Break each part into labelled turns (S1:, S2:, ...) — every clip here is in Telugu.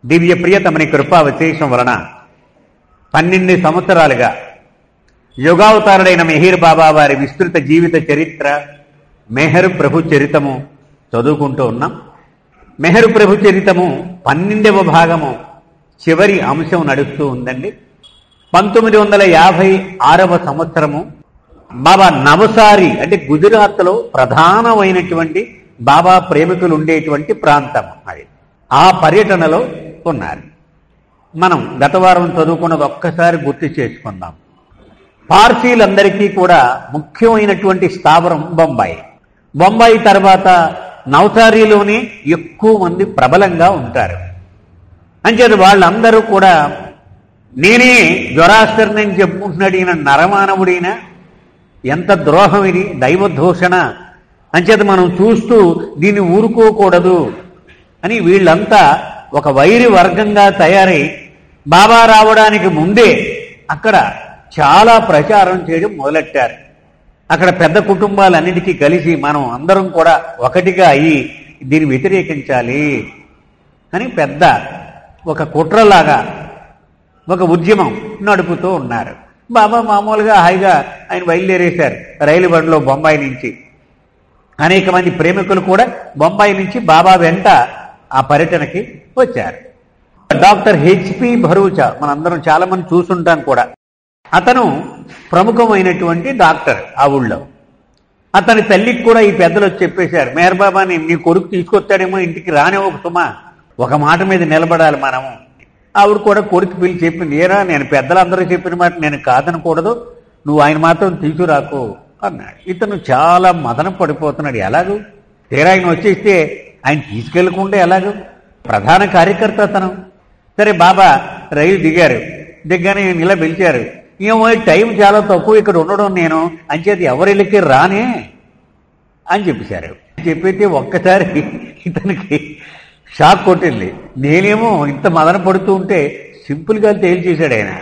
S1: దివ్య ప్రియతమని కృపా విశేషం వలన 12 సంవత్సరాలుగా యోగావతారుడైన మెహర్ బాబా వారి విస్తృత జీవిత చరిత్ర మెహర్ ప్రభు చరితము చదువుకుంటూ ఉన్నాం. మెహర్ ప్రభు చరితము 12వ భాగము చివరి అంశం నడుస్తూ ఉందండి. 1956వ సంవత్సరము బాబా నవసారి అంటే గుజరాత్లో ప్రధానమైనటువంటి బాబా ప్రేమికులు ఉండేటువంటి ప్రాంతం అది. ఆ పర్యటనలో ఉన్నారు. మనం గత వారం చదువుకున్నది ఒక్కసారి గుర్తు చేసుకుందాం. పార్సీలందరికీ కూడా ముఖ్యమైనటువంటి స్థావరం బొంబాయి. బొంబాయి తర్వాత నవసారిలోనే ఎక్కువ మంది ప్రబలంగా ఉంటారు. అంచేది వాళ్ళందరూ కూడా నేనే జొరాస్టర్ని చెప్పుకుంటున్నాడు, ఈయన నరమానవుడైన ఎంత ద్రోహం ఇది, దైవదూషణ అంచేత మనం చూస్తూ దీన్ని ఊరుకోకూడదు అని వీళ్ళంతా ఒక వైరి వర్గంగా తయారై బాబా రావడానికి ముందే అక్కడ చాలా ప్రచారం చేయడం మొదలెట్టారు. అక్కడ పెద్ద కుటుంబాలన్నిటికీ కలిసి మనం అందరం కూడా ఒకటిగా అయ్యి దీన్ని వ్యతిరేకించాలి అని పెద్ద ఒక కుట్రలాగా ఒక ఉద్యమం నడుపుతూ ఉన్నారు. బాబా మామూలుగా హాయిగా ఆయన బయలుదేరేశారు రైలు బండిలో బొంబాయి నుంచి. అనేక మంది ప్రేమికులు కూడా బొంబాయి నుంచి బాబా వెంట ఆ పర్యటనకి వచ్చారు. డాక్టర్ హెచ్పి భరూచా మనందరం చాలా మంది చూసుంటాం కూడా. అతను ప్రముఖమైనటువంటి డాక్టర్ ఆ ఊళ్ళో. అతని తల్లికి కూడా ఈ పెద్దలు వచ్చి చెప్పేశారు, మెహర్ బాబాని నీ కొడుకు తీసుకొస్తాడేమో, ఇంటికి రానివ్వక సుమా, ఒక మాట మీద నిలబడాలి మనము. ఆవిడ కూడా కొడుకు పిలిచి చెప్పింది, ఏరా నేను పెద్దలందరూ చెప్పిన మాట నేను కాదనకూడదు, నువ్వు ఆయన మాత్రం తీసుకురాకు అన్నాడు. ఇతను చాలా మదన పడిపోతున్నాడు. ఎలాగూ తీరా ఆయన వచ్చేస్తే ఆయన తీసుకెళ్లకుండా ఎలాగూ, ప్రధాన కార్యకర్త అతను. సరే బాబా రైలు దిగారు. దిగ్గానే ఇలా పిలిచారు, ఏమో టైం చాలా తక్కువ ఇక్కడ ఉండడం నేను, అంచేది ఎవరిళ్ళకి రానే అని చెప్పేశారు. చెప్పైతే ఒక్కసారి ఇతనికి షాక్ కొట్టింది. నేనేమో ఇంత మదన పడుతూ ఉంటే సింపుల్గా తేల్చేశాడు ఆయన.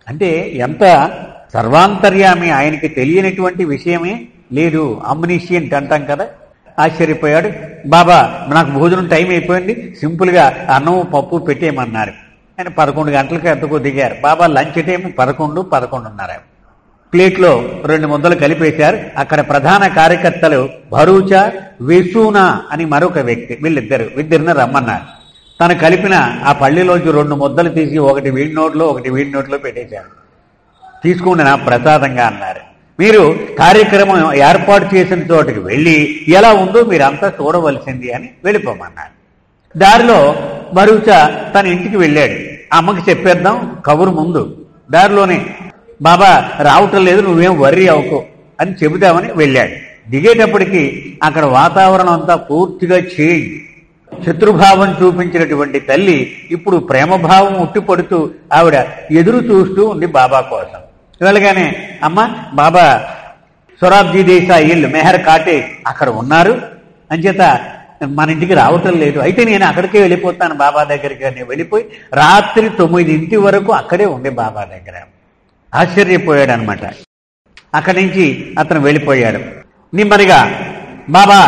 S1: అంటే ఎంత సర్వాంతర్యామి, ఆయనకి తెలియనటువంటి విషయమే లేదు, అమ్నిషియంట్ అంటాం కదా. ఆశ్చర్యపోయాడు. బాబా నాకు భోజనం టైం అయిపోయింది, సింపుల్గా అన్నం పప్పు పెట్టేయమన్నారు. ఆయన 11 గంటలకు ఎంతకో దిగారు. బాబా లంచ్ టైం 11:30. ప్లేట్లో 2 ముద్దలు కలిపేశారు. అక్కడ ప్రధాన కార్యకర్తలు భరూచా, వెసూనా అని మరొక వ్యక్తి, వీళ్ళిద్దరిని రమ్మన్నారు. తను కలిపిన ఆ పళ్ళిలోంచి 2 ముద్దలు తీసి ఒకటి వీడి నోట్లో ఒకటి వీడి నోట్లో పెట్టేశారు. తీసుకోండి నా ప్రసాదంగా అన్నారు. మీరు కార్యక్రమం ఏర్పాటు చేసిన చోటుకి వెళ్ళి ఎలా ఉందో మీరంతా చూడవలసింది అని వెళ్ళిపోమన్నారు. దారిలో భరూచా తన ఇంటికి వెళ్ళాడు. అమ్మకి చెప్పేద్దాం కబురు ముందు. దారిలోనే బాబా రావటం లేదు, నువ్వేం వర్రీ అవ్వకు అని చెబుదామని వెళ్ళాడు. దిగేటప్పటికి అక్కడ వాతావరణం అంతా పూర్తిగా చేంజ్. శత్రుభావం చూపించినటువంటి తల్లి ఇప్పుడు ప్రేమభావం ఉట్టిపడుతూ ఆవిడ ఎదురు చూస్తూ ఉంది బాబా కోసం. వెళ్ళగానే అమ్మ బాబా సొరాబ్జీ దేశాయి ఇల్లు మెహర్ కాటేజ్ అక్కడ ఉన్నారు, అంచేత మన ఇంటికి రావటం లేదు. అయితే నేను అక్కడికే వెళ్ళిపోతాను బాబా దగ్గరికి అని వెళ్ళిపోయి రాత్రి 9 వరకు అక్కడే ఉండే బాబా దగ్గర. ఆశ్చర్యపోయాడు అనమాట. అక్కడి నుంచి అతను వెళ్ళిపోయాడు. నెమ్మదిగా బాబా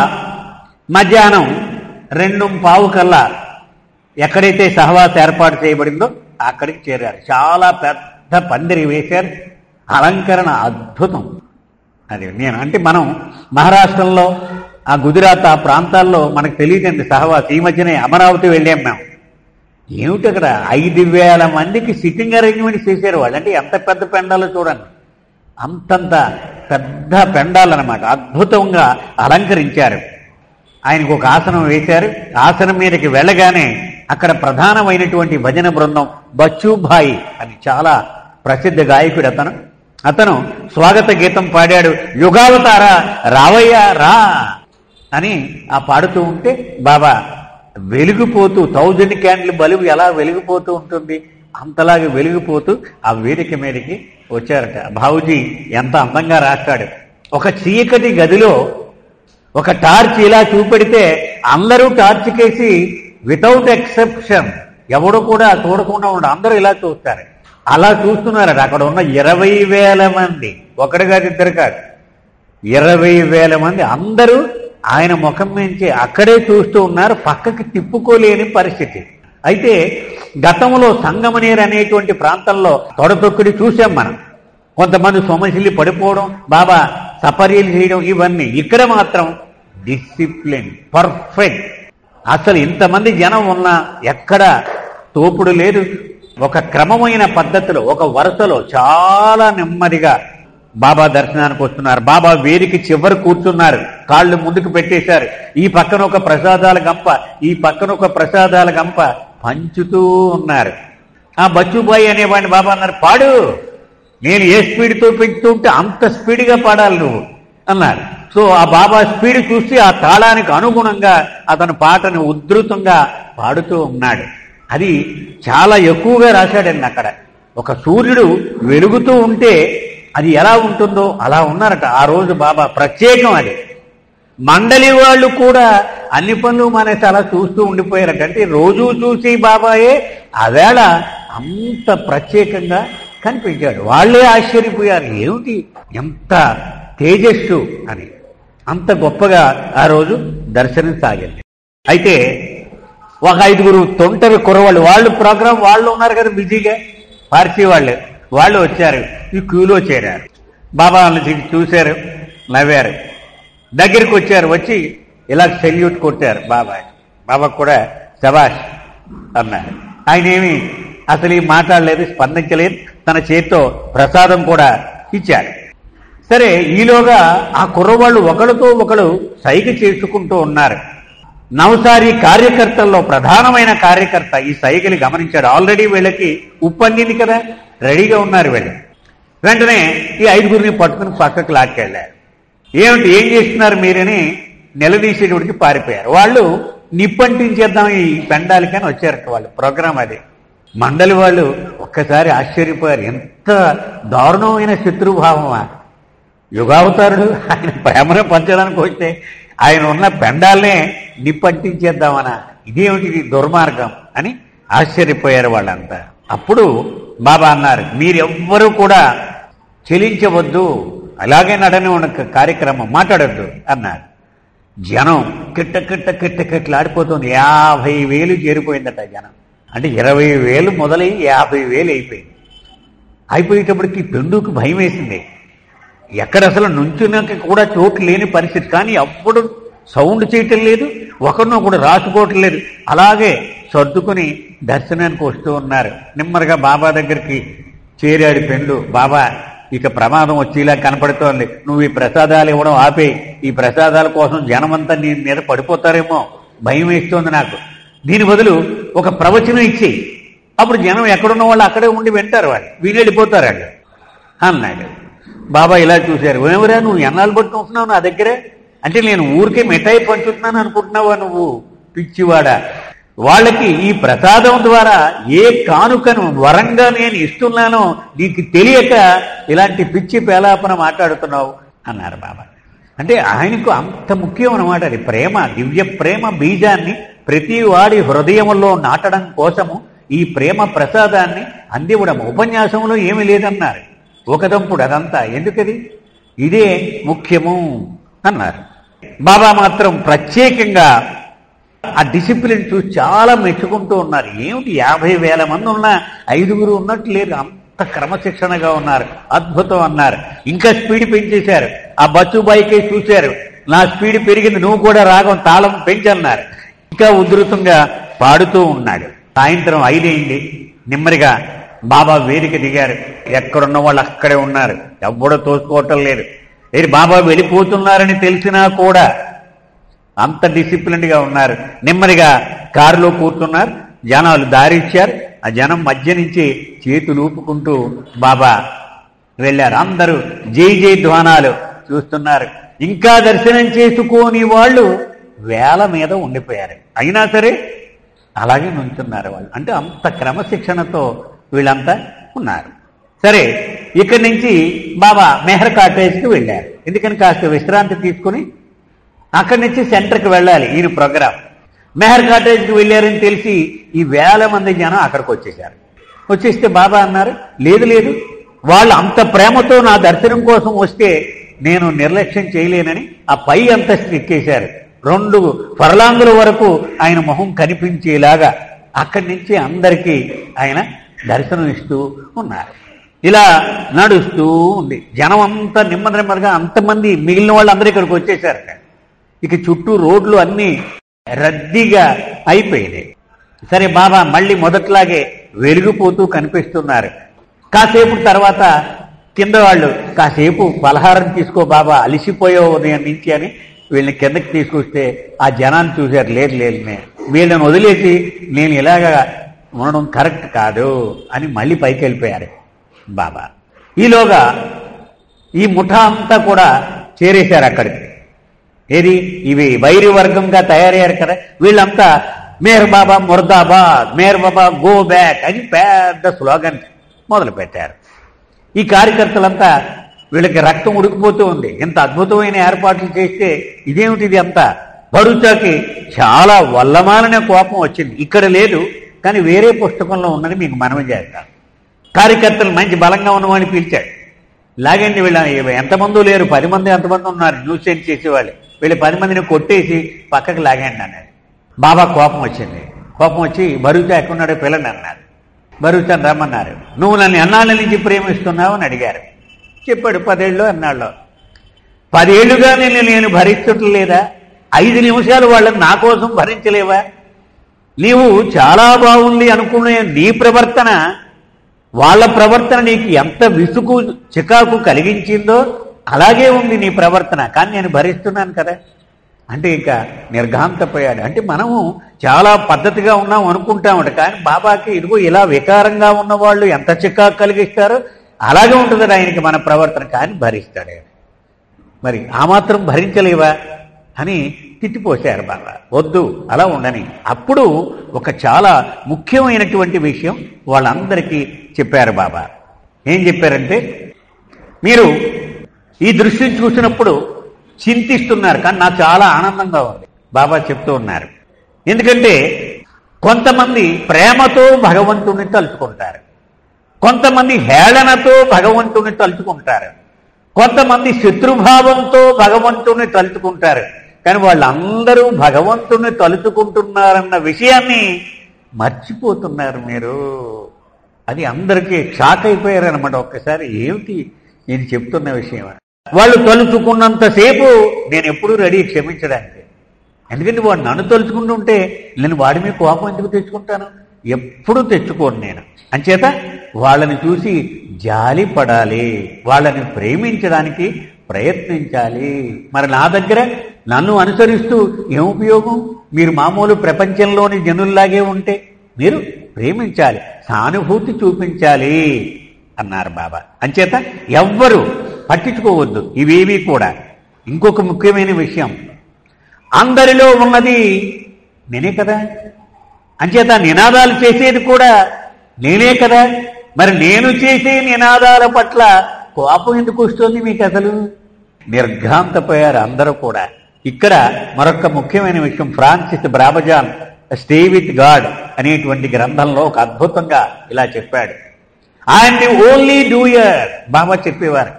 S1: మధ్యాహ్నం 2:15 కల్లా ఎక్కడైతే సహవాస ఏర్పాటు చేయబడిందో అక్కడికి చేరారు. చాలా పెద్ద పందిరి వేశారు. అలంకరణ అద్భుతం. అది నేను అంటే మనం మహారాష్ట్రలో ఆ గుజరాత్ ఆ ప్రాంతాల్లో మనకు తెలియదండి సహవాస్. ఈ మధ్యనే అమరావతి వెళ్ళాం మేము. ఏమిటి అక్కడ 5,000 మందికి సిట్టింగ్ అరేంజ్మెంట్స్ చేశారు వాళ్ళు. అంటే ఎంత పెద్ద పెండాలో చూడండి, అంతంత పెద్ద పెండాలన్నమాట. అద్భుతంగా అలంకరించారు. ఆయనకు ఒక ఆసనం వేశారు. ఆసనం మీదకి వెళ్ళగానే అక్కడ ప్రధానమైనటువంటి భజన బృందం బచ్చూభాయి అని చాలా ప్రసిద్ధ గాయకుడు అతను స్వాగత గీతం పాడాడు. యుగావతార రావయ్యా రా అని ఆ పాడుతూ ఉంటే బాబా వెలిగిపోతూ 1000 క్యాండిల్ బలుబు ఎలా వెలిగిపోతూ ఉంటుంది అంతలాగా వెలిగిపోతూ ఆ వేదిక మీదకి వచ్చారట. బాబూజీ ఎంత అందంగా రాస్తాడు. ఒక చీకటి గదిలో ఒక టార్చ్ ఇలా చూపెడితే అందరూ టార్చ్ కేసి వితౌట్ ఎక్సెప్షన్ ఎవడు కూడా చూడకుండా ఉండడు, అందరూ ఇలా చూస్తారు. అలా చూస్తున్నారట. అక్కడ ఉన్న 20,000 మంది, ఒకటి కాదు ఇద్దరు కాదు, 20,000 మంది అందరూ ఆయన ముఖం నుంచి అక్కడే చూస్తూ ఉన్నారు. పక్కకి తిప్పుకోలేని పరిస్థితి. అయితే గతంలో సంగమనేరు అనేటువంటి ప్రాంతంలో తొడతొక్కుడి చూసాం మనం. కొంతమంది సొమశిల్లి పడిపోవడం, బాబా సపర్యలు చేయడం, ఇవన్నీ. ఇక్కడ మాత్రం డిసిప్లిన్ పర్ఫెక్ట్. అసలు ఇంతమంది జనం ఉన్నా ఎక్కడ తోపుడు లేదు. ఒక క్రమమైన పద్ధతిలో, ఒక వరుసలో చాలా నెమ్మదిగా బాబా దర్శనానికి వస్తున్నారు. బాబా వేదిక చివరి కూర్చున్నారు, కాళ్ళు ముందుకు పెట్టేశారు. ఈ పక్కన ఒక ప్రసాదాల గంప, ఈ పక్కన ఒక ప్రసాదాల గంప పంచుతూ ఉన్నారు. ఆ బచ్చుబాయి అనేవాడిని బాబా అన్నారు, పాడు, నేను ఏ స్పీడ్తో పెంచుతూ ఉంటే అంత స్పీడ్గా పాడాలి నువ్వు అన్నారు. సో ఆ బాబా స్పీడ్ చూసి ఆ తాళానికి అనుగుణంగా అతను పాటను ఉధృతంగా పాడుతూ ఉన్నాడు. అది చాలా ఎక్కువగా రాశాడండి. అక్కడ ఒక సూర్యుడు వెలుగుతూ ఉంటే అది ఎలా ఉంటుందో అలా ఉన్నారట ఆ రోజు బాబా. ప్రత్యేకం అది. మండలి వాళ్ళు కూడా అన్ని పనులు మానేసి అలా చూస్తూ ఉండిపోయారట. అంటే రోజూ చూసి బాబాయే ఆవేళ అంత ప్రత్యేకంగా కనిపించాడు. వాళ్ళే ఆశ్చర్యపోయారు, ఏమిటి ఎంత తేజస్సు అని. అంత గొప్పగా ఆ రోజు దర్శనం సాగింది. అయితే ఒక 5 తొంటరి కుర్రవాళ్ళు, వాళ్ళు ప్రోగ్రాం వాళ్ళు ఉన్నారు కదా బిజీగా, పార్సీ వాళ్ళు వచ్చారు, ఈ క్యూలో చేరారు. బాబా వాళ్ళని చూశారు, నవ్వారు, దగ్గరికి వచ్చారు, వచ్చి ఇలా సెల్యూట్ కొట్టారు బాబా కూడా శబాష్ అన్నారు. ఆయన ఏమి అసలు ఈ మాట్లాడలేదు, స్పందించలేదు. తన చేతితో ప్రసాదం కూడా ఇచ్చారు. సరే, ఈలోగా ఆ కుర్రవాళ్ళు ఒకరితో ఒకరు సైగ చేసుకుంటూ ఉన్నారు. నవసారి కార్యకర్తల్లో ప్రధానమైన కార్యకర్త ఈ సైగలు గమనించాడు. ఆల్రెడీ వీళ్ళకి ఉప్పందింది కదా, రెడీగా ఉన్నారు వీళ్ళు. వెంటనే ఈ 5 పట్టుకుని పక్కకు లాక్కెళ్ళారు. ఏం చేస్తున్నారు మీరని నిలదీసేటోడికి పారిపోయారు. వాళ్ళు నిప్పంటించేద్దాం ఈ పెండాలికని వచ్చారట వాళ్ళు. ప్రోగ్రాం అది. మండలి వాళ్ళు ఒక్కసారి ఆశ్చర్యపోయారు, ఎంత దారుణమైన శత్రుభావమా. యుగావతారుడు ఆయన ప్రేమను పంచడానికి వస్తే ఆయన ఉన్న పెండాలనే నిప్పంటించేద్దామనా, ఇదేమిటి దుర్మార్గం అని ఆశ్చర్యపోయారు వాళ్ళంతా. అప్పుడు బాబా అన్నారు, మీరెవ్వరూ కూడా చెలించవద్దు, అలాగే నడని ఉన్న కార్యక్రమం మాట్లాడద్దు అన్నారు. జనం కిట్టకిట్టలాడిపోతుంది. 50,000 చేరిపోయిందట జనం. అంటే 20,000 మొదలై 50,000 అయిపోయింది. అయిపోయేటప్పటికి పెండుకు భయం వేసింది. ఎక్కడ అసలు నుంచున్నాక కూడా చోటు లేని పరిస్థితి. కానీ అప్పుడు సౌండ్ చేయటం లేదు, ఒకరినో కూడా రాసుకోవటం లేదు. అలాగే సర్దుకుని దర్శనానికి వస్తూ ఉన్నారు. నెమ్మదిగా బాబా దగ్గరికి చేరాడు పెండు. బాబా, ఇక ప్రమాదం వచ్చేలా కనపడుతోంది, నువ్వు ఈ ప్రసాదాలు ఇవ్వడం ఆపేయి. ఈ ప్రసాదాల కోసం జనమంతా నీ మీద పడిపోతారేమో, భయం వేస్తోంది నాకు. దీని బదులు ఒక ప్రవచనం ఇచ్చేయి, అప్పుడు జనం ఎక్కడున్న వాళ్ళు అక్కడే ఉండి వింటారు, వీళ్ళు వెళ్ళిపోతారు అన్నాడు. బాబా ఇలా చూశారు, ఏమరా నువ్వు ఎన్నాళ్ళు పట్టుకుంటున్నావు నా దగ్గరే? అంటే నేను ఊరికే మిఠాయి పంచుతున్నాను అనుకుంటున్నావా నువ్వు, పిచ్చివాడా? వాళ్ళకి ఈ ప్రసాదం ద్వారా ఏ కానుకను వరంగా నేను ఇస్తున్నానో నీకు తెలియక ఇలాంటి పిచ్చి పేలాపన మాట్లాడుతున్నావు అన్నారు బాబా. అంటే ఆయనకు అంత ముఖ్యం అన్నమాట అది. ప్రేమ, దివ్య ప్రేమ బీజాన్ని ప్రతి వాడి హృదయంలో నాటడం కోసము ఈ ప్రేమ ప్రసాదాన్ని అందివ్వడం. ఉపన్యాసంలో ఏమీ లేదన్నారు, ఒకదంపుడు అదంతా ఎందుకది, ఇదే ముఖ్యము అన్నారు. బాబా మాత్రం ప్రత్యేకంగా ఆ డిసిప్లిన్ చూసి చాలా మెచ్చుకుంటూ ఉన్నారు. ఏమిటి 50,000 మంది ఉన్నా 5 ఉన్నట్టు లేరు, అంత క్రమశిక్షణగా ఉన్నారు, అద్భుతం అన్నారు. ఇంకా స్పీడ్ పెంచేశారు. ఆ బచ్చుబాయికే చూశారు, నా స్పీడ్ పెరిగింది, నువ్వు కూడా రాగం తాళం పెంచన్నారు. ఇంకా ఉధృతంగా పాడుతూ ఉన్నాడు. సాయంత్రం 5 అయింది. నెమ్మదిగా బాబా వేదిక దిగారు. ఎక్కడున్న వాళ్ళు అక్కడే ఉన్నారు, ఎవ్వడో తోసుకోవటం లేదు. బాబా వెళ్ళిపోతున్నారని తెలిసినా కూడా అంత డిసిప్లిన్డ్గా ఉన్నారు. నెమ్మదిగా కారులో కూర్చున్నారు. జనాలు దారి ఇచ్చారు. ఆ జనం మధ్య నుంచి చేతులు ఊపుకుంటూ బాబా వెళ్ళారు. అందరూ జై జై ధ్వానాలు చూస్తున్నారు. ఇంకా దర్శనం చేసుకోని వాళ్ళు వేల మీద ఉండిపోయారు. అయినా సరే అలాగే నుంచున్నారు వాళ్ళు. అంటే అంత క్రమశిక్షణతో వీళ్ళంతా ఉన్నారు. సరే, ఇక్కడి నుంచి బాబా మెహర్ కాటేజ్కి వెళ్ళారు. ఎందుకని కాస్త విశ్రాంతి తీసుకుని అక్కడి నుంచి సెంటర్కి వెళ్ళాలి ఈయన ప్రోగ్రాం. మెహర్ కాటేజ్కి వెళ్ళారని తెలిసి ఈ వేల మంది జనం అక్కడికి వచ్చేసారు. వచ్చేస్తే బాబా అన్నారు, లేదు వాళ్ళు అంత ప్రేమతో నా దర్శనం కోసం వస్తే నేను నిర్లక్ష్యం చేయలేనని ఆ పై అంతస్తు ఎక్కేశారు. 2 ఫర్లాంగుల వరకు ఆయన మొహం కనిపించేలాగా అక్కడి నుంచి అందరికీ ఆయన దర్శనం ఇస్తూ ఉన్నారు. ఇలా నడుస్తూ ఉంది. జనం అంతా నెమ్మదిగా అంతమంది మిగిలిన వాళ్ళు అందరూ ఇక్కడికి వచ్చేసారు. ఇక చుట్టూ రోడ్లు అన్నీ రద్దీగా అయిపోయినాయి. సరే, బాబా మళ్ళీ మొదట్లాగే వెలిగిపోతూ కనిపిస్తున్నారు. కాసేపు తర్వాత కింద వాళ్ళు, కాసేపు పలహారం తీసుకో బాబా, అలిసిపోయావు ఉదయం నుంచి అని వీళ్ళని కిందకి తీసుకొస్తే ఆ జనాన్ని చూశారు. లేదు వీళ్ళని వదిలేసి నేను ఇలాగా ఉండడం కరెక్ట్ కాదు అని మళ్ళీ పైకి వెళ్ళిపోయారు బాబా. ఈలోగా ఈ ముఠా అంతా కూడా చేరేశారు అక్కడికి. ఏది, ఇవి వైరి వర్గంగా తయారయ్యారు కదా, వీళ్ళంతా మేర్ బాబా ముర్దాబాద్, మేర్ బాబా గో బ్యాక్ అని పెద్ద స్లోగన్ మొదలుపెట్టారు. ఈ కార్యకర్తలంతా వీళ్ళకి రక్తం ఉడికిపోతూ ఉంది. ఎంత అద్భుతమైన ఏర్పాట్లు చేస్తే ఇదేమిటిది అంతా. భరూచాకి చాలా వల్లమాలనే కోపం వచ్చింది. ఇక్కడ లేదు కానీ వేరే పుస్తకంలో ఉన్నది మీకు మనవి చేస్తాను. కార్యకర్తలు మంచి బలంగా ఉన్నవాడిని పిలిచాడు. లాగండి, వీళ్ళ ఎంతమందో లేరు, 10 మంది ఎంతమంది ఉన్నారు న్యూసెన్స్ చేసేవాళ్ళు, వీళ్ళు 10 మందిని కొట్టేసి పక్కకు లాగండి అన్నాడు. బాబా కోపం వచ్చింది. కోపం వచ్చి భరూచా ఎక్కడున్నాడో పిల్లని అన్నారు. భరూచాని రమ్మన్నారు. నువ్వు నన్ను ఎన్నాళ్ళ నుంచి ప్రేమిస్తున్నావు అని అడిగారు. చెప్పాడు 10 ఏళ్ళు అన్నాళ్ళు. 10 ఏళ్లుగా నేను భరించట్లేదా? 5 నిమిషాలు వాళ్ళని నా కోసం భరించలేవా? నీవు చాలా బాగుంది అనుకునే నీ ప్రవర్తన, వాళ్ళ ప్రవర్తన నీకు ఎంత విసుగు చికాకు కలిగించిందో అలాగే ఉంది నీ ప్రవర్తన, కానీ నేను భరిస్తున్నాను కదా అంటే ఇక నిర్ఘాంతపోయాడు. అంటే మనము చాలా పద్ధతిగా ఉన్నాం అనుకుంటామట, కానీ బాబాకి ఇదిగో ఇలా వికారంగా ఉన్నవాళ్ళు ఎంత చికాకు కలిగిస్తారో అలాగే ఉంటుంది ఆయనకి మన ప్రవర్తన, కానీ భరిస్తాడు. మరి ఆ మాత్రం భరించలేవా అని తిట్టిపోశారు బాబా. వద్దు, అలా ఉండని. అప్పుడు ఒక చాలా ముఖ్యమైనటువంటి విషయం వాళ్ళందరికీ చెప్పారు బాబా. ఏం చెప్పారంటే, మీరు ఈ దృశ్యం చూసినప్పుడు చింతిస్తున్నారు, కానీ నాకు చాలా ఆనందంగా ఉంది బాబా చెప్తూ ఉన్నారు. ఎందుకంటే కొంతమంది ప్రేమతో భగవంతుడిని తలుచుకుంటారు, కొంతమంది హేళనతో భగవంతుడిని తలుచుకుంటారు, కొంతమంది శత్రుభావంతో భగవంతుడిని తలుచుకుంటారు. కానీ వాళ్ళందరూ భగవంతుడిని తలుచుకుంటున్నారన్న విషయాన్ని మర్చిపోతున్నారు మీరు. అది అందరికీ షాక్ అయిపోయారనమాట. ఒక్కసారి ఏమిటి నేను చెప్తున్న విషయం. వాళ్ళు తలుచుకున్నంతసేపు నేను ఎప్పుడూ రెడీ క్షమించడానికి. ఎందుకంటే వాడు నన్ను తలుచుకుంటుంటే నేను వాడి మీద కోపం ఎందుకు తెచ్చుకుంటాను? ఎప్పుడూ తెచ్చుకోను నేను. అంచేత వాళ్ళని చూసి జాలి పడాలి, వాళ్ళని ప్రేమించడానికి ప్రయత్నించాలి. మరి నా దగ్గర నన్ను అనుసరిస్తూ ఏం ఉపయోగం? మీరు మామూలు ప్రపంచంలోని జనుల్లాగే ఉంటే మీరు ప్రేమించాలి, సానుభూతి చూపించాలి అన్నారు బాబా. అంచేత ఎవ్వరూ పట్టించుకోవద్దు ఇవేవి కూడా. ఇంకొక ముఖ్యమైన విషయం, అందరిలో ఉన్నది నేనే కదా, అంచేత నినాదాలు చేసేది కూడా నేనే కదా. మరి నేను చేసే నినాదాల పట్ల కోపం ఎందుకు వస్తుంది మీకు? అసలు నిర్ఘాంతపోయారు అందరూ కూడా. ఇక్కడ మరొక ముఖ్యమైన విషయం, Francis Brabazon stay with God అనేటువంటి గ్రంథంలో ఒక అద్భుతంగా ఇలా చెప్పాడు. I'm the only doer. బాబా చెప్పేవారు,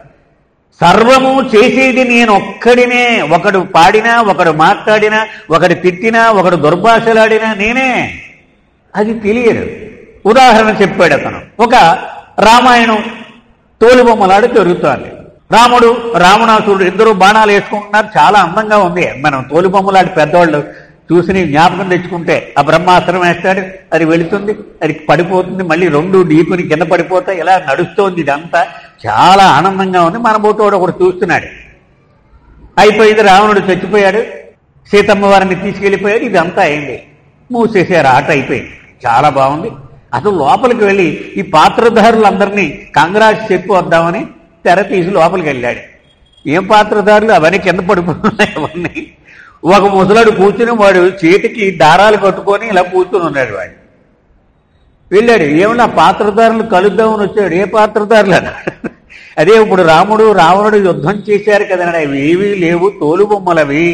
S1: సర్వము చేసేది నేను ఒక్కడినే. ఒకడు పాడినా, ఒకడు మాట్లాడినా, ఒకడు తిట్టినా, ఒకడు దుర్భాషలాడినా నేనే. అది తెలియదు. ఉదాహరణ చెప్పాడు అతను. ఒక రామాయణం తోలుబొమ్మలాడు జరుగుతోంది. రాముడు రావణాసురుడు ఇద్దరు బాణాలు వేసుకుంటున్నారు, చాలా అందంగా ఉంది. మనం తోలుబొమ్మలాంటి పెద్దవాళ్ళు చూసి జ్ఞాపకం తెచ్చుకుంటే ఆ బ్రహ్మాస్త్రం వేస్తాడు, అది వెళుతుంది, అది పడిపోతుంది, మళ్ళీ 2 ఢీకుని కింద పడిపోతాయి. ఇలా నడుస్తోంది. ఇదంతా చాలా ఆనందంగా ఉంది. మన బోటోడు ఒకడు చూస్తున్నాడు. అయిపోయింది, రావణుడు చచ్చిపోయాడు, సీతమ్మ వారిని తీసుకెళ్ళిపోయాడు, ఇదంతా అయింది. మూసేసారు, ఆట అయిపోయింది, చాలా బాగుంది. అసలు లోపలికి వెళ్ళి ఈ పాత్రధారులందరినీ కంగ్రాట్స్ చెప్పి వద్దామని తెర తీసి లోపలికి వెళ్ళాడు. ఏం పాత్రధారులు, అవన్నీ కింద పడిపోతున్నాయి. అవన్నీ ఒక ముసలాడు కూర్చుని వాడు చేతికి దారాలు కట్టుకొని ఇలా కూర్చుని ఉన్నాడు. వాడు వెళ్ళాడు. ఏమన్నా పాత్రధారులు కలుద్దామని వచ్చాడు. ఏ పాత్రధారులు అన్నాడు. అదే ఇప్పుడు రాముడు రావణుడు యుద్ధం చేశారు కదన్నాడు. అవి ఏవీ లేవు, తోలుబొమ్మలవి,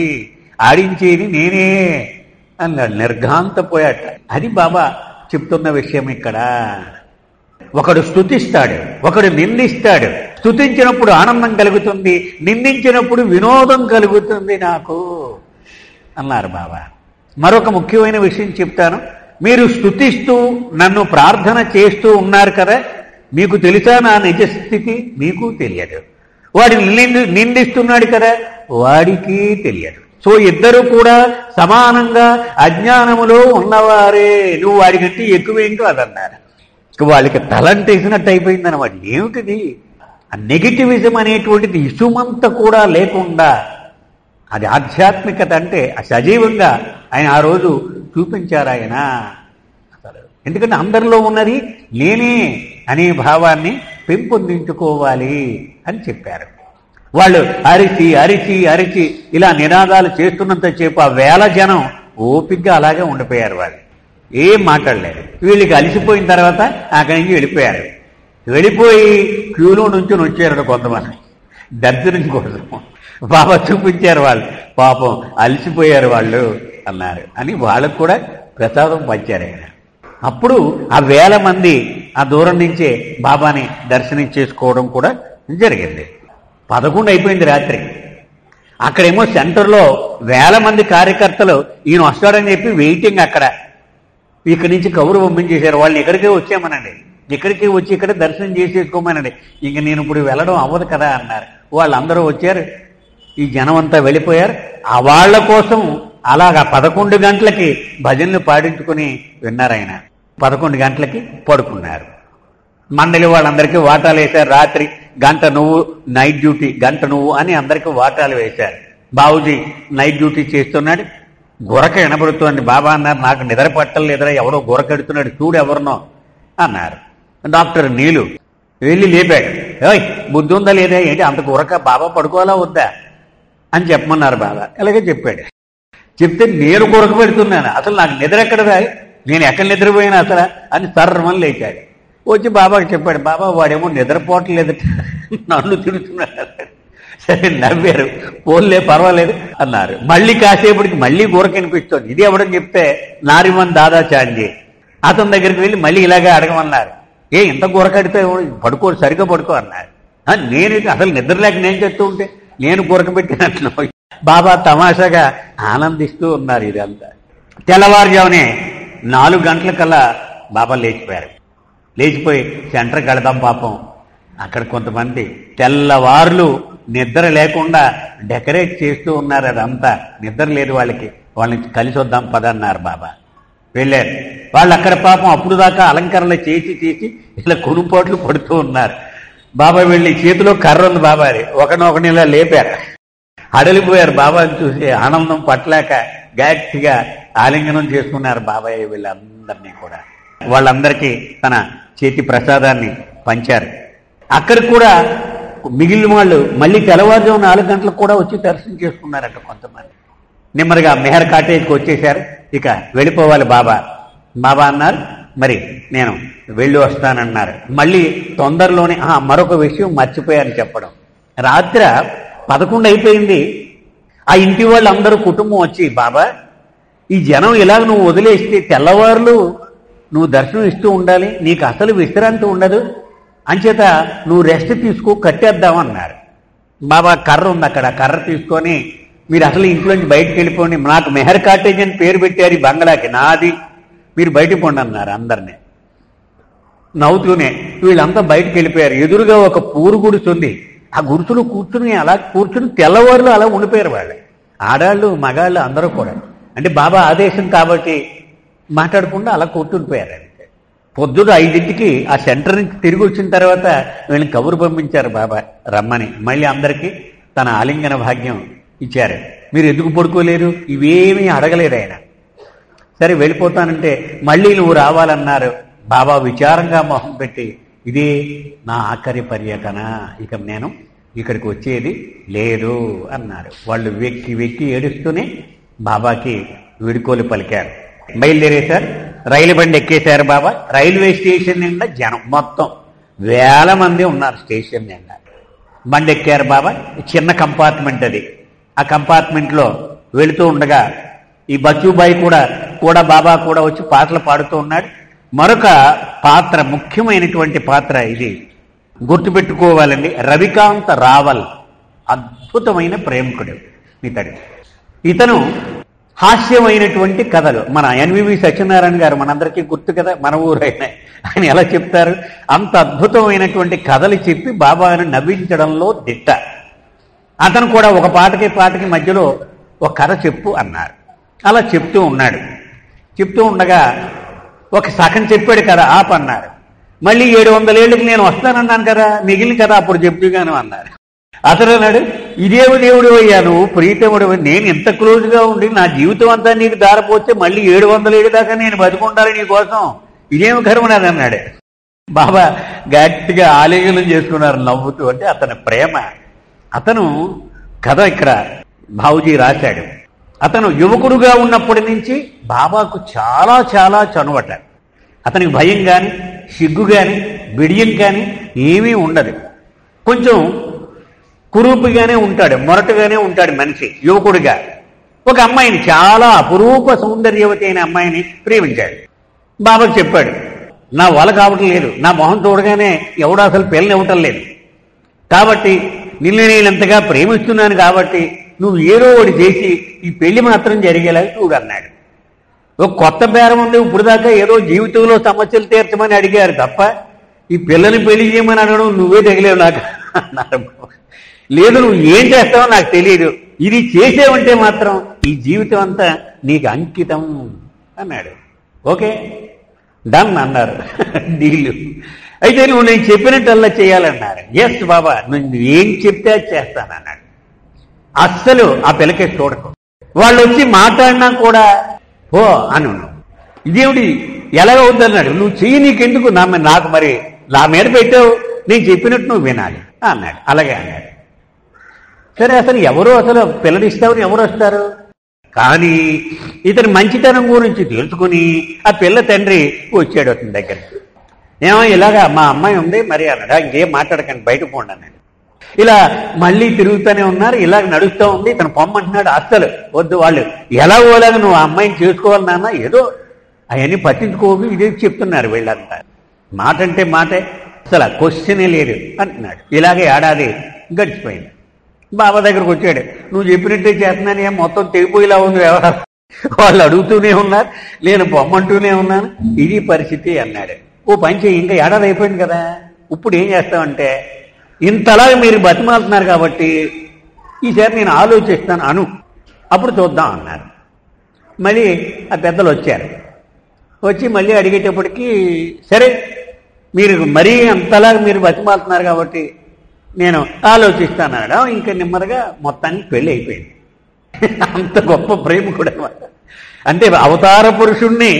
S1: ఆడించేది నేనే అన్నాడు. నిర్ఘాంతపోయాట. అది బాబా చెప్తున్న విషయం ఇక్కడ. ఒకడు స్తుతిస్తాడు, ఒకడు నిందిస్తాడు. స్తుతించినప్పుడు ఆనందం కలుగుతుంది, నిందించినప్పుడు వినోదం కలుగుతుంది నాకు అన్నారు బాబా. మరొక ముఖ్యమైన విషయం చెప్తాను. మీరు స్తుతిస్తూ నన్ను ప్రార్థన చేస్తూ ఉన్నారు కదా, మీకు తెలుసా నా నిజస్థితి? మీకు తెలియదు. వాడిని నిందిస్తున్నాడు కదా, వాడికి తెలియదు. సో ఇద్దరు కూడా సమానంగా అజ్ఞానములో ఉన్నవారే, నువ్వు వాడికంటే ఎక్కువేంటో అదన్నారు. వాళ్ళకి తలంటేసినట్టు అయిపోయిందన్నమాట. ఏమిటిది? ఆ నెగిటివిజం అనేటువంటిది ఇసుమంత కూడా లేకుండా, అది ఆధ్యాత్మికత అంటే సజీవంగా ఆయన ఆ రోజు చూపించారు ఆయన. ఎందుకంటే అందరిలో ఉన్నది నేనే అనే భావాన్ని పెంపొందించుకోవాలి అని చెప్పారు. వాళ్ళు అరిచి అరిచి అరిచి ఇలా నినాదాలు చేస్తున్నంత సేపు ఆ వేల జనం ఓపిగ్గా అలాగే ఉండిపోయారు. వాళ్ళు ఏం మాట్లాడలేదు. వీళ్ళకి అలిసిపోయిన తర్వాత అక్కడి నుంచి వెళ్ళిపోయారు. వెళ్ళిపోయి క్యూలో నుంచి వచ్చారు కొంతమంది దర్శనం కోసం. బాబా చూపించారు. వాళ్ళు పాపం అలసిపోయారు వాళ్ళు అన్నారు అని వాళ్ళకు కూడా ప్రసాదం పంచారు ఆయన. అప్పుడు ఆ వేల మంది ఆ దూరం నుంచే బాబాని దర్శనం చేసుకోవడం కూడా జరిగింది. 11 అయిపోయింది రాత్రి. అక్కడేమో సెంటర్లో వేల మంది కార్యకర్తలు ఈయన వస్తాడని చెప్పి వెయిటింగ్. అక్కడ ఇక్కడి నుంచి కబురు పంపించేశారు. వాళ్ళని ఇక్కడికే వచ్చామనండి, ఇక్కడికి వచ్చి ఇక్కడ దర్శనం చేసేసుకోమనండి. ఇంక నేను ఇప్పుడు వెళ్ళడం అవ్వదు కదా అన్నారు. వాళ్ళందరూ వచ్చారు. ఈ జనం అంతా వెళ్ళిపోయారు. ఆ వాళ్ళ కోసం అలాగా 11 గంటలకి భజనలు పాడించుకుని విన్నారు ఆయన. 11 గంటలకి పడుకున్నారు. మండలి వాళ్ళందరికీ వాటాలు వేశారు. రాత్రి గంట నువ్వు నైట్ డ్యూటీ, గంట నువ్వు అని అందరికీ వాటాలు వేశారు. బాబుజీ నైట్ డ్యూటీ చేస్తున్నాడు. గురక వినబడుతోంది. బాబా అన్నారు, నాకు నిద్ర పట్టలేదురా, ఎవడో గురకెడుతున్నాడు, చూడు ఎవరినో అన్నారు. డాక్టర్ నీలు వెళ్ళి లేపాడు. ఓయ్ బుద్ధి ఉందా లేదా, ఏంటి అంత గురక, బాబా పడుకోవాలా వద్దా అని చెప్పమన్నారు. బాబా అలాగే చెప్పాడు. చెప్తే నేను గురక పెడుతున్నాను, అసలు నాకు నిద్ర ఎక్కడదా, నేను ఎక్కడ నిద్రపోయినా అసలు అని సర్రమని లేచాడు. వచ్చి బాబాకి చెప్పాడు. బాబా వాడేమో నిద్రపోవట్లేదు, నన్ను తిడుతున్నాడు. సరే నవ్వారు. పోన్లే పర్వాలేదు అన్నారు. మళ్ళీ కాసేపటికి మళ్ళీ గురక వినిపిస్తుంది. ఇది ఎవడని చెప్తే నారిమన్ దాదా చాంజీ అతని దగ్గరికి వెళ్ళి మళ్ళీ ఇలాగే అడగమన్నారు. ఇంత గురకడితే పడుకో, సరిగ్గా పడుకో అన్నారు. నేను అసలు నిద్రలేక నేను చెప్తూ ఉంటే నేను గురక పెట్టినట్లు బాబా తమాషాగా ఆనందిస్తూ ఉన్నారు. ఇదంతా తెల్లవారుజామునే 4 గంటలకల్లా బాబా లేచిపోయారు. లేచిపోయి సెంటర్కి వెళదాం పాపం. అక్కడ కొంతమంది తెల్లవారులు నిద్ర లేకుండా డెకరేట్ చేస్తూ ఉన్నారు. అదంతా నిద్ర లేదు వాళ్ళకి. వాళ్ళని కలిసి వద్దాం పదన్నారు. బాబా వెళ్ళారు. వాళ్ళు అక్కడ పాపం అప్పుడు దాకా అలంకరణలు చేసి చేసి ఇలా కునుపోట్లు పడుతూ ఉన్నారు. బాబా వెళ్ళి చేతిలో కర్ర ఉంది బాబాది, ఒకరినొకరిని ఇలా లేపారు. అడలిపోయారు. బాబాని చూసి ఆనందం పట్టలేక గట్టిగా ఆలింగనం చేసుకున్నారు బాబాయ్ వీళ్ళందరినీ కూడా. వాళ్ళందరికీ తన చేతి ప్రసాదాన్ని పంచారు. అక్కడికి కూడా మిగిలిన వాళ్ళు మళ్ళీ తెల్లవారుజాము 4 గంటలకు కూడా వచ్చి దర్శనం చేసుకున్నారట కొంతమంది. నెమ్మదిగా మెహర్ కాటేజ్కి వచ్చేశారు. ఇక వెళ్ళిపోవాలి బాబా. బాబా అన్నారు, మరి నేను వెళ్ళి వస్తానన్నారు. మళ్ళీ తొందరలోనే మరొక విషయం మర్చిపోయాను చెప్పడం. రాత్రి 11 అయిపోయింది. ఆ ఇంటి వాళ్ళు అందరూ కుటుంబం వచ్చి, బాబా ఈ జనం ఇలాగ నువ్వు వదిలేస్తే తెల్లవారులు నువ్వు దర్శనం ఇస్తూ ఉండాలి, నీకు అసలు విశ్రాంతి ఉండదు, అంచేత నువ్వు రెస్ట్ తీసుకో, కట్టేద్దామన్నారు. బాబా కర్ర ఉంది అక్కడ, కర్ర తీసుకొని మీరు అసలు ఇంట్లోంచి బయటకు వెళ్ళిపోండి, నాకు మెహర్ కాటేజ్ అని పేరు పెట్టారు ఈ బంగ్లాకి, నాది, మీరు బయటకు పోండి అన్నారు అందరినీ. నవ్వుతూనే వీళ్ళంతా బయటకు వెళ్ళిపోయారు. ఎదురుగా ఒక పూరు గుడిసు ఉంది. ఆ గుడిసులో కూర్చుని అలా కూర్చుని తెల్లవారులు అలా ఉండిపోయారు వాళ్ళు, ఆడాళ్ళు మగాళ్ళు అందరూ కూడా. అంటే బాబా ఆదేశం కాబట్టి మాట్లాడకుండా అలా కూర్చునిపోయారు. అంటే పొద్దున 5ంటికి ఆ సెంటర్ నుంచి తిరిగి వచ్చిన తర్వాత వీళ్ళని కబురు పంపించారు బాబా రమ్మని. మళ్ళీ అందరికీ తన ఆలింగన భాగ్యం ఇచ్చారు. మీరు ఎందుకు పడుకోలేరు, ఇవేమీ అడగలేదు ఆయన. సరే వెళ్ళిపోతానంటే మళ్ళీ నువ్వు రావాలన్నారు. బాబా విచారంగా మొహం పెట్టి, ఇదే నా ఆఖరి పర్యటన, ఇక నేను ఇక్కడికి వచ్చేది లేదు అన్నారు. వాళ్ళు వెక్కి వెక్కి ఏడుస్తూనే బాబాకి వీడుకోలు పలికారు. బయలుదేరేశారు. రైలు బండి ఎక్కేశారు బాబా. రైల్వే స్టేషన్ నిండా జనం, మొత్తం వేల మంది ఉన్నారు స్టేషన్ నిండా. బండి ఎక్కారు బాబా. చిన్న కంపార్ట్మెంట్ అది. ఆ కంపార్ట్మెంట్లో వెళుతూ ఉండగా ఈ బచ్చుబాయి కూడా బాబా కూడా వచ్చి పాటలు పాడుతూ ఉన్నాడు. మరొక పాత్ర, ముఖ్యమైనటువంటి పాత్ర ఇది, గుర్తుపెట్టుకోవాలండి. రవికాంత్ రావల్ అద్భుతమైన ప్రేమికుడు ఇతడు. హాస్యమైనటువంటి కథలు. మన ఎన్వివి సత్యనారాయణ గారు మనందరికీ గుర్తు కదా, మన ఊరైన ఆయన ఎలా చెప్తారు, అంత అద్భుతమైనటువంటి కథలు చెప్పి బాబాను నవ్వించడంలో దిట్ట. అతను కూడా ఒక పాటకి మధ్యలో ఒక కథ చెప్పు అన్నారు. అలా చెప్తూ ఉన్నాడు. చెప్తూ ఉండగా ఒక సగం చెప్పాడు కదా ఆపన్నారు. మళ్ళీ 700 ఏళ్ళకి నేను వస్తానన్నాను కదా, మిగిలిన కదా అప్పుడు చెప్తుగాను అన్నారు. అతను అన్నాడు, ఇదేమి దేవుడు అయ్యా నువ్వు, ప్రీతముడు, నేను ఇంత క్లోజ్గా ఉండి నా జీవితం అంతా నీకు దారిపోతే మళ్ళీ 700 ఏళ్ళ దాకా నేను బతుకుంటాను నీ కోసం, ఇదేమి కర్మనాది అన్నాడు. బాబా గట్టిగా ఆలింగనం చేసుకున్నారు నవ్వుతూ. అంటే అతని ప్రేమ. అతను కథ ఇక్కడ బాబూజీ రాశాడు. అతను యువకుడుగా ఉన్నప్పటి నుంచి బాబాకు చాలా చాలా చనువట. అతనికి భయం కానీ సిగ్గు కానీ బిడియం కానీ ఏమీ ఉండదు. కొంచెం కురూపిగానే ఉంటాడు, మొరటుగానే ఉంటాడు మనిషి యువకుడిగా. ఒక అమ్మాయిని, చాలా అపురూప సౌందర్యవతి అయిన అమ్మాయిని ప్రేమించాడు. బాబాకు చెప్పాడు, నా వల కావటం లేదు, నా మొహం చూడగానే ఎవడో అసలు పెళ్ళని ఇవ్వటం లేదు, కాబట్టి నిన్ను నేను ఎంతగా ప్రేమిస్తున్నాను, కాబట్టి నువ్వు ఏదో ఒకటి చేసి ఈ పెళ్లి మాత్రం జరిగేలాగా చూడు అన్నాడు. ఒక కొత్త బేరం ఉంది, ఇప్పుడు దాకా ఏదో జీవితంలో సమస్యలు తీర్చమని అడిగారు తప్ప ఈ పిల్లని పెళ్లి చేయమని అడగడం నువ్వే తగిలేవు నాకు అన్నారు. లేదు, నువ్వు ఏం చేస్తావో నాకు తెలియదు, ఇది చేసేవంటే మాత్రం ఈ జీవితం అంతా నీకు అంకితం అన్నాడు. ఓకే డన్ అన్నారు డీలు. అయితే నువ్వు నేను చెప్పినట్టల్లా చేయాలన్నారు. ఎస్ బాబా, నువ్వు ఏం చెప్తే అది చేస్తానన్నాడు. అస్సలు ఆ పిల్లకే చూడకు. వాళ్ళు వచ్చి మాట్లాడినా కూడా ఓ అను, ఇదేమిటి ఎలాగవుద్దన్నాడు. నువ్వు చెయ్యి, నీకెందుకు, నాకు మరి నా మీద పెట్టావు, నేను చెప్పినట్టు నువ్వు వినాలి అన్నాడు. అలాగే అన్నాడు. సరే, అసలు పిల్లనిస్తామని ఎవరు వస్తారు? కానీ ఇతని మంచితనం గురించి తెలుసుకుని ఆ పిల్ల తండ్రి వచ్చాడు అతని దగ్గరికి. ఏమో ఇలాగా మా అమ్మాయి ఉంది మరి అన్నాడు. ఇంకేం మాట్లాడకండి, బయట పోండి అన్నాడు. ఇలా మళ్ళీ తిరుగుతూనే ఉన్నారు. ఇలాగ నడుస్తూ ఉంది. ఇతను పొమ్మంటున్నాడు. అస్సలు వద్దు, వాళ్ళు ఎలా పోలాగా నువ్వు ఆ అమ్మాయిని చేసుకోవాలి నాన్న, ఏదో అవన్నీ పట్టించుకోవు, ఇదే చెప్తున్నారు వీళ్ళంతా. మాట అంటే మాటే, అసలు క్వశ్చనే లేదు అంటున్నాడు. ఇలాగే ఏడాది గడిచిపోయింది. బాబా దగ్గరకు వచ్చాడు. నువ్వు చెప్పినట్టే చేస్తున్నాను, ఏం మొత్తం తెగిపోయేలా ఉంది వ్యవహారం, వాళ్ళు అడుగుతూనే ఉన్నారు, నేను పొమ్మంటూనే ఉన్నాను, ఇది పరిస్థితి అన్నాడు. ఓ పని చేయి, ఇంకా ఏడాది అయిపోయింది కదా, ఇప్పుడు ఏం చేస్తామంటే ఇంతలాగా మీరు బతిమాలుతున్నారు కాబట్టి ఈసారి నేను ఆలోచిస్తాను అను, అప్పుడు చూద్దాం అన్నారు. మళ్ళీ ఆ పెద్దలు వచ్చారు. వచ్చి మళ్ళీ అడిగేటప్పటికీ సరే మీరు మరీ అంతలాగా మీరు బతిమాలుతున్నారు కాబట్టి నేను ఆలోచిస్తానడం. ఇంకా నెమ్మదిగా మొత్తానికి పెళ్ళి అయిపోయింది. అంత గొప్ప ప్రేమ కూడా అనమాట. అంటే అవతార పురుషుణ్ణి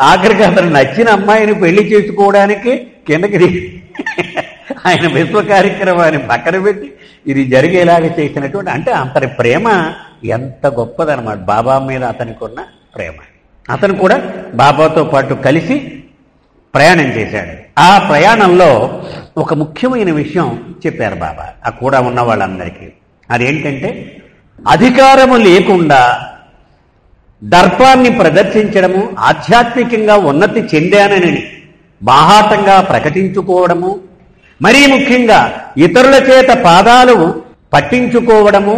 S1: ఆఖరికి అతను నచ్చిన అమ్మాయిని పెళ్లి చేసుకోవడానికి కిందకి ఆయన విశ్వ కార్యక్రమాన్ని పక్కన పెట్టి ఇది జరిగేలాగా చేసినటువంటి, అంటే అతని ప్రేమ ఎంత గొప్పదనమాట. బాబా మీద అతనికి ఉన్న ప్రేమ. అతను కూడా బాబాతో పాటు కలిసి ప్రయాణం చేశాడు. ఆ ప్రయాణంలో ఒక ముఖ్యమైన విషయం చెప్పారు బాబా ఆ కూడా ఉన్న వాళ్ళందరికీ. అదేంటంటే అధికారము లేకుండా దర్పాన్ని ప్రదర్శించడము, ఆధ్యాత్మికంగా ఉన్నతి చెందానని బాహాటంగా ప్రకటించుకోవడము, మరీ ముఖ్యంగా ఇతరుల చేత పాదాలు పట్టించుకోవడము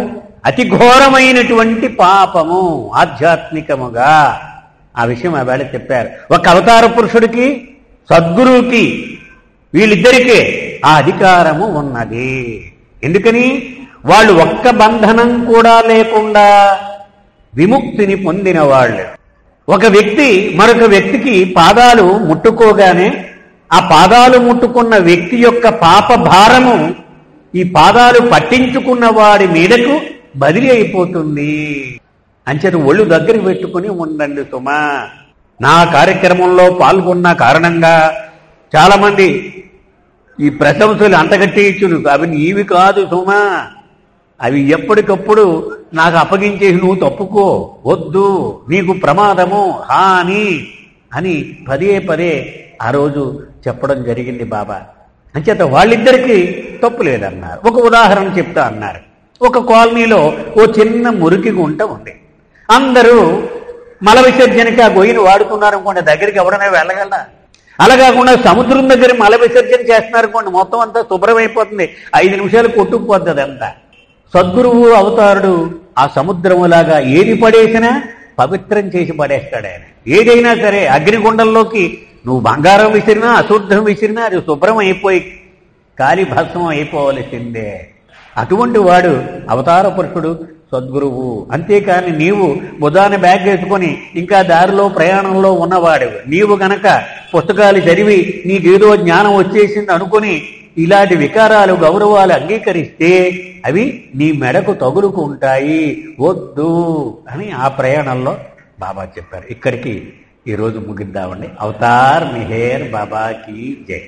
S1: అతి ఘోరమైనటువంటి పాపము ఆధ్యాత్మికముగా. ఆ విషయం ఆవేళ చెప్పారు. ఒక అవతార పురుషుడికి, సద్గురువుకి, వీళ్ళిద్దరికే ఆ అధికారము ఉన్నది. ఎందుకని? వాళ్ళు ఒక్క బంధనం కూడా లేకుండా విముక్తిని పొందిన వాళ్ళు. ఒక వ్యక్తి మరొక వ్యక్తికి పాదాలు ముట్టుకోగానే ఆ పాదాలు ముట్టుకున్న వ్యక్తి యొక్క పాప భారము ఈ పాదాలు పట్టించుకున్న వాడి మీదకు బదిలీ అయిపోతుంది. అంచేత ఒళ్ళు దగ్గరికి పెట్టుకుని ఉండండి సుమా. నా కార్యక్రమంలో పాల్గొన్న కారణంగా చాలామంది ఈ ప్రశంసలు అంతగట్టి ఇచ్చును, అవి నీవి కాదు సుమా, అవి ఎప్పటికప్పుడు నాకు అప్పగించేసి నువ్వు తప్పుకో, వద్దు, నీకు ప్రమాదము, హాని అని పదే పదే ఆ రోజు చెప్పడం జరిగింది బాబా. అంచేత వాళ్ళిద్దరికీ తప్పు లేదన్నారు. ఒక ఉదాహరణ చెప్తా అన్నారు. ఒక కాలనీలో ఓ చిన్న మురికి గుంట ఉంది. అందరూ మల విసర్జనకి ఆ గొయ్యిని వాడుతున్నారనుకోండి, దగ్గరికి ఎవడనే వెళ్ళగలరా? అలా కాకుండా సముద్రం దగ్గర మల విసర్జన చేస్తున్నారనుకోండి, మొత్తం అంతా శుభ్రమైపోతుంది, 5 నిమిషాలు కొట్టుకుపోతుంది అంతా. సద్గురువు అవతారుడు ఆ సముద్రములాగా ఏది పడేసినా పవిత్రం చేసి పడేస్తాడు ఆయన. ఏదైనా సరే అగ్నిగుండంలోకి నువ్వు బంగారం విసిరినా అశుద్ధం విసిరినా అది శుభ్రం అయిపోయి కాలి భస్మం అయిపోవలసిందే. అటువంటి వాడు అవతార పురుషుడు, సద్గురువు. అంతేకాని నీవు బుధాన బ్యాగ్ వేసుకొని ఇంకా దారిలో ప్రయాణంలో ఉన్నవాడు, నీవు గనక పుస్తకాలు చదివి నీకేదో జ్ఞానం వచ్చేసింది అనుకుని ఇలాంటి వికారాలు గౌరవాలు అంగీకరిస్తే అవి నీ మెడకు తగులుకుంటాయి, వద్దు అని ఆ ప్రయాణంలో బాబా చెప్పారు. ఇక్కడికి ఈరోజు ముగిద్దామండి. అవతార్ మెహర్ బాబాకి జై.